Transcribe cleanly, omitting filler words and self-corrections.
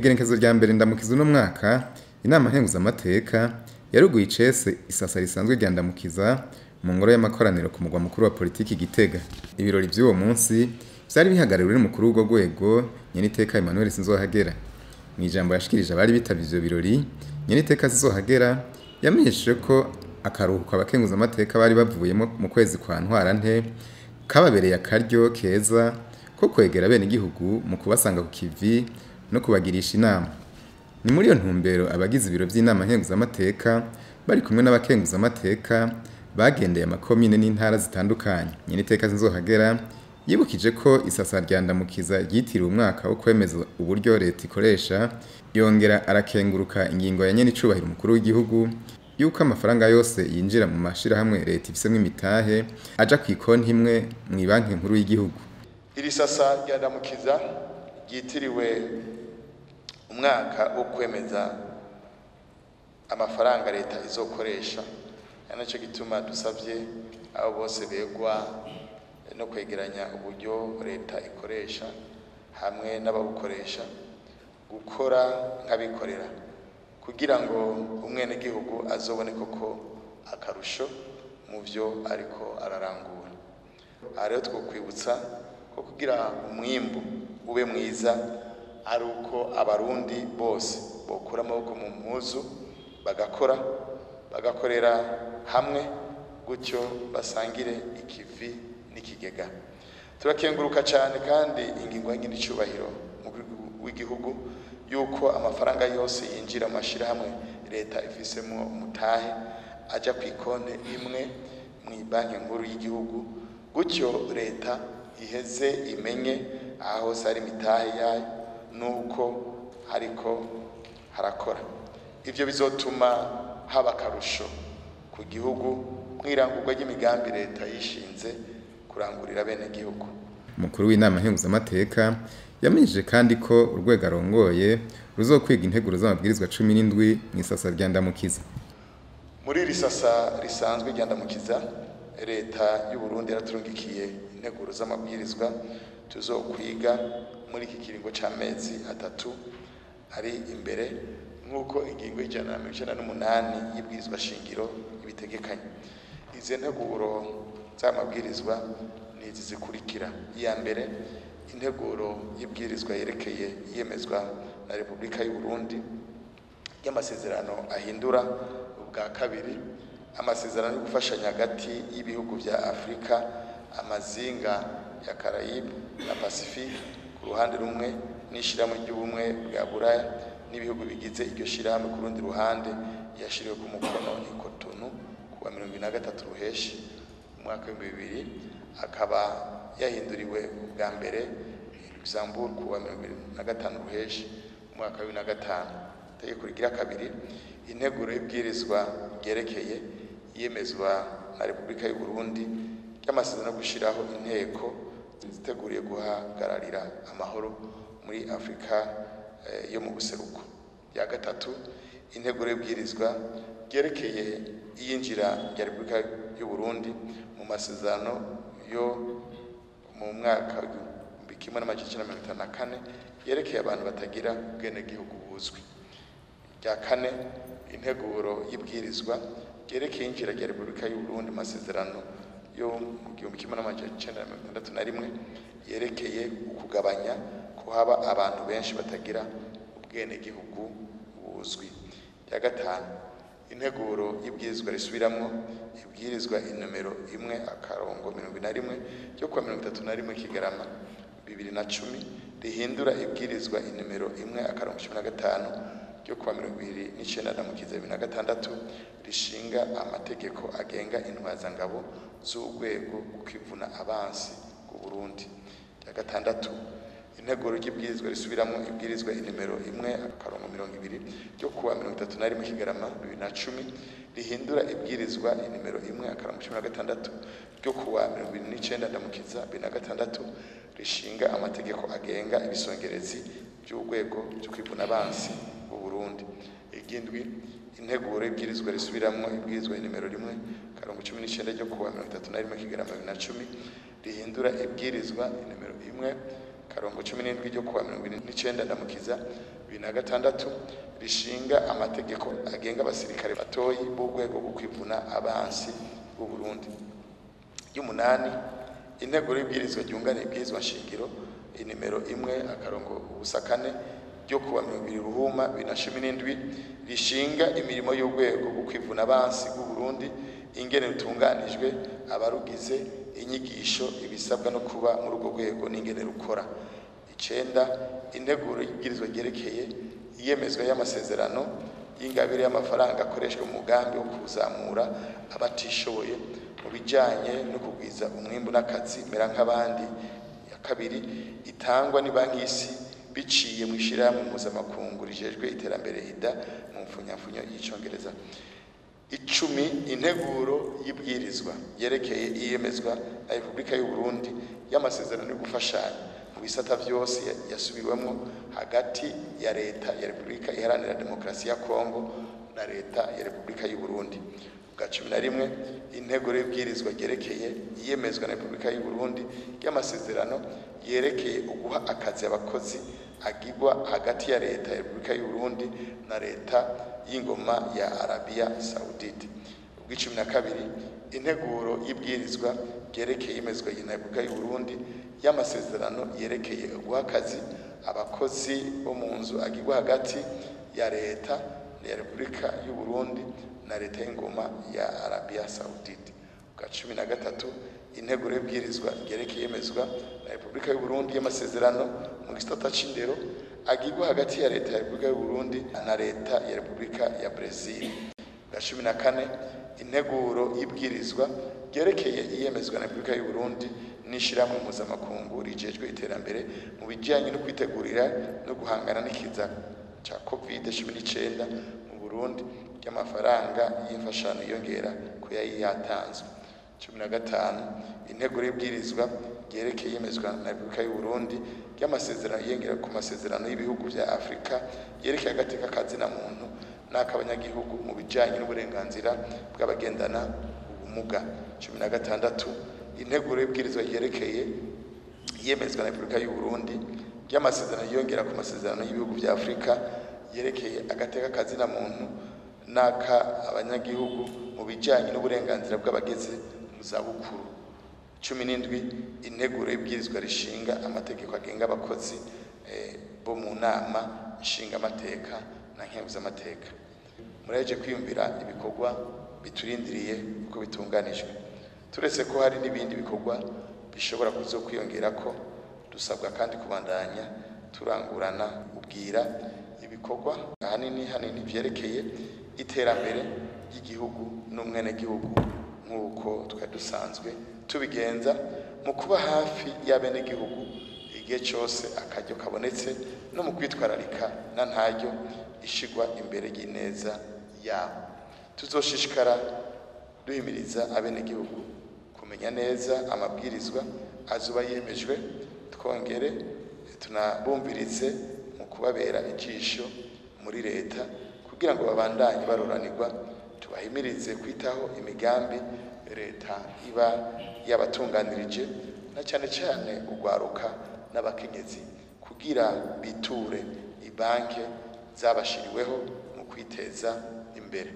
Kwigerekezo rya mbere ndamukiza uno mwaka inama nkenguzamateka yaruguye icese isasa risanzwe rya ndamukiza mu ngoro y'amakoraniro ku mugwa mukuru wa politiki Gitega. Ibirori by'uwo munsi byari bihagarariwe n'umukuru w'urwo rwego Nyeniteka Emmanuel Sinzohagera. Mu ijambo yashikirije abari bitavye ivyo birori, Nyeniteka Sinzohagera yamenyesheje ko akaruhuko abakenguzamateka bari bavuyemo mu kwezi kwa Ntwarante kababereye akaryo keza ko kwegera bene igihugu mu kubasanga ku kivi no kubagirisha inama. Ni muri iyo ntumbero abagize ibiro by'inama nkenguzamateka bari kumwe n'abakenguzamateka bagendeye amakomine n'intara zitandukanye. Nyeniteka Sinzohagera yibukije ko isasa rya ndamukiza ryitiriwe umwaka wo kwemeza uburyo leta ikoresha, yongera arakenguruka ingingo ya nyenicubahiro umukuru w'igihugu yuko amafaranga yose yinjira mu mashirahamwe leta ifisemwo imitahe aja ku ikonti imwe mu banki nkuru y'igihugu. Iri sasa rya ndamukiza ryitiriwe umwaka wo kwemeza amafaranga leta izokoresha, naco gituma dusavye abo bose begwa no kwegeranya uburyo leta ikoresha hamwe n'ababukoresha gukora nk'abikorera kugira ngo umwene gihugu azobone koko akarusho mu vyo ariko ararangura. Aha rero twokwibutsa ko kugira umwimbu ube mwiza ari uko abarundi bose bokura amaboko mu mpuzu bagakorera hamwe gutyo basangire ikivi n'ikigega. Turakenguruka cyane kandi ingingo y'icubahiro w'igihugu yuko amafaranga yose yinjira mu mashirahamwe leta ifisemo umutahe aja ku ikonte imwe mu banki nkuru y'igihugu, gutyo leta iheze imenye aho sari imitahe yayo nuko hariko harakora. Ivyo bizotuma haba akarusho ku gihugu mwirangurwa ry'imigambi leta yishinze kurangurira bene gihugu. Umukuru w'inama nkenguzamateka yamenyesheje kandi ko urwego arongoye ruzokwiga integuro z'amabwirizwa 17 mu isasa rya ndamukiza. Muri iri sasa risanzwe rya ndamukiza leta y'u Burundi yaraturungikiye integuro z'amabwirizwa tuzokwiga muri iki kiringo c'amezi 3 ari imbere nk'uko ingingo y'198 y'ibwirizwa shingiro ibitegekanye. Izi nteguro z'amabwirizwa nizi zikurikira: iya mbere, integuro y'ibwirizwa yerekeye iyemezwa na Repubulika y'u Burundi y'amasezerano ahindura. Ubwa kabiri, amasezerano yo gufashanya hagati y'ibihugu vya Afrika, amazinga ya Caraïbe na Pacifique ku ruhande rumwe n'ishirahamwe ry'ubumwe bwa Buraya n'ibihugu bigize iryo shirahamwe ku rundi ruhande, yashiriwe ku mukono i Cotonou kuwa 23 Ruheshi umwaka wa 2000, akaba yahinduriwe ubwa mbere Luxembourg kuwa 25 Ruheshi umwaka wa 2005. Tegeko rigira kabiri, integuro y'ibwirizwa ryerekeye iyemezwa na Repubulika y'u Burundi y'amasezerano yo gushiraho inteko ziteguriye guhagararira amahoro muri Afrika yo mu buseruko. Ya gatatu, integuro y'ibwirizwa ryerekeye iyinjira rya Repubulika y'u Burundi mu masezerano yo mu mwaka wa 1954 yerekeye abantu batagira ubwene gihugu buzwi. Ya kane, integuro y'ibwirizwa ryerekeye injira rya Repubulika y'u Burundi masezerano yo mu 1961 yerekeye ukugabanya ko haba abantu benshi batagira ubwene gihugu buzwi. Ya gatanu, integuro y'ibwirizwa risubiramwo ibwirizwa inomero 1/21 ryo kuwa 31 Kigarama 2010 rihindura ibwirizwa inomero 1/15 ryo kuwa 29 Ndamukiza 2006 rishinga amategeko agenga intwazangabo z'urwego kwivuna abansi ku Burundi. Ya gatandatu, integuro y'ibwirizwa risubiramwo ibwirizwa inomero 1/20 ryo kuwa 31 Kigarama 2010 rihindura ibwirizwa inomero 1/16 ryo kuwa 29 Ndamukiza 2006 rishinga amategeko agenga ibisongerezi by'urwego byo kwivuna abansi mu Burundi. Igindwi, integuro y'ibwirizwa risubiramwo ibwirizwa inomero 1/19 ryo kuwa 31 Kigarama 2010 rihindura ibwirizwa inomero 1 17 ryo kuwa 29 ndamukiza 2006 rishinga amategeko agenga abasirikare batoyi b'urwego rwo kwivuna abansi b'u Burundi. Y'umunani, integuro y'ibwirizwa ryunganira ibwirizwa nshingiro inimero 1/4 ryo kuwa 20 Ruhuma 2017 rishinga imirimo y'urwego rwo kwivuna abansi b'u Burundi, ingene rutunganijwe, abarugize, inyigisho, ibisabwa no kuba muri urwo rwego n'ingene rukora. 9, integuro y'ibwirizwa ryerekeye iyemezwa y'amasezerano y'ingabire y'amafaranga akoreshwa mu mugambi wo kuzamura abatishoboye mu bijanye no kugwiza umwimbu n'akazi mera nk'abandi. Ya kabiri, itangwa ni banki y'isi biciye mu ishirahamwe mpuzamakungu rijejwe iterambere IDA mu mfunyafunyo y'icongereza. 10, integuro y'ibwirizwa yerekeye iyemezwa na Repubulika y'u Burundi y'amasezerano yo gufashanya mu bisata byose yasubiwemo hagati ya leta ya Repubulika Iharanira Demokarasi ya Kongo na leta ya Repubulika y'u Burundi. 11, integuro y'ibwirizwa yerekeye iyemezwa na Repubulika y'u Burundi y'amasezerano yerekeye uguha akazi abakozi agirwa hagati ya leta ya Repubulika y'u Burundi na leta y'ingoma ya Arabia Saudite. 12, integuro y'ibwirizwa yerekeye iyemezwa na Repubulika y'u Burundi y'amasezerano yerekeye uguha akazi abakozi bo mu nzu agirwa hagati ya leta ya Repubulika y'u Burundi na leta y'ingoma ya Arabia Saudite. 13, integuro y'ibwirizwa yerekeye iyemezwa na Repubulika y'u Burundi y'amasezerano mu gisata c'indero agirwa hagati ya leta ya Repubulika y'u Burundi na leta ya Repubulika ya Brazil. 14, integuro y'ibwirizwa yerekeye iyemezwa na Repubulika y'u Burundi n'ishirahamwe mpuzamakungu rijejwe iterambere mu bijanye no kwitegurira no guhangana n'ikiza ca COVID-19 mu Burundi y'amafaranga y'imfashanyo yongera ko yari yatanzwe. 15, integuro y'ibwirizwa yerekeye iyemezwa na Repubulika y'u Burundi y'amasezerano yengera ku masezerano y'ibihugu vya Afrika yerekeye agateka kazina muntu n'akabanyagihugu mu bijanye n'uburenganzira bw'abagendana ubumuga. 16, integuro y'ibwirizwa yerekeye iyemezwa na Repubulika y'u Burundi y'amasezerano yongera ku masezerano y'ibihugu vya Afrika yerekeye agateka kazina muntu n'aka abanyagihugu mu bijanye n'uburenganzira bw'abageze mu zabukuru. 17, integuro y'ibwirizwa rishinga amategeko agenga abakozi bo mu nama nshinga amateka na nkenguzamateka. Muraje kwiyumvira ibikorwa biturindiriye uko bitunganijwe. Turetse ko hari n'ibindi bikorwa bishobora kuzokwiyongera ko, dusabwa kandi kubandanya turangurana ubwira ibikorwa hanini vyerekeye iterambere ry'igihugu n'umwenegihugu nk'uko twari dusanzwe tubigenza mu kuba hafi y'abenegihugu igihe cyose akaryo kabonetse no mu kwitwararika na ntaryo ishigwa imbere y'ineza yabo. Tuzoshishikara duhimiriza abenegihugu kumenya neza amabwirizwa azuba yemejwe, twongere tunabumvirize mu kubabera ijisho muri leta kugira ngo babandanye baroranirwa. Tubahimirize kwitaho imigambi leta iba yabatunganirije na cyane cyane ugwaruka n'abakenyezi kugira biture ibanke zabashiriweho mu kwiteza imbere.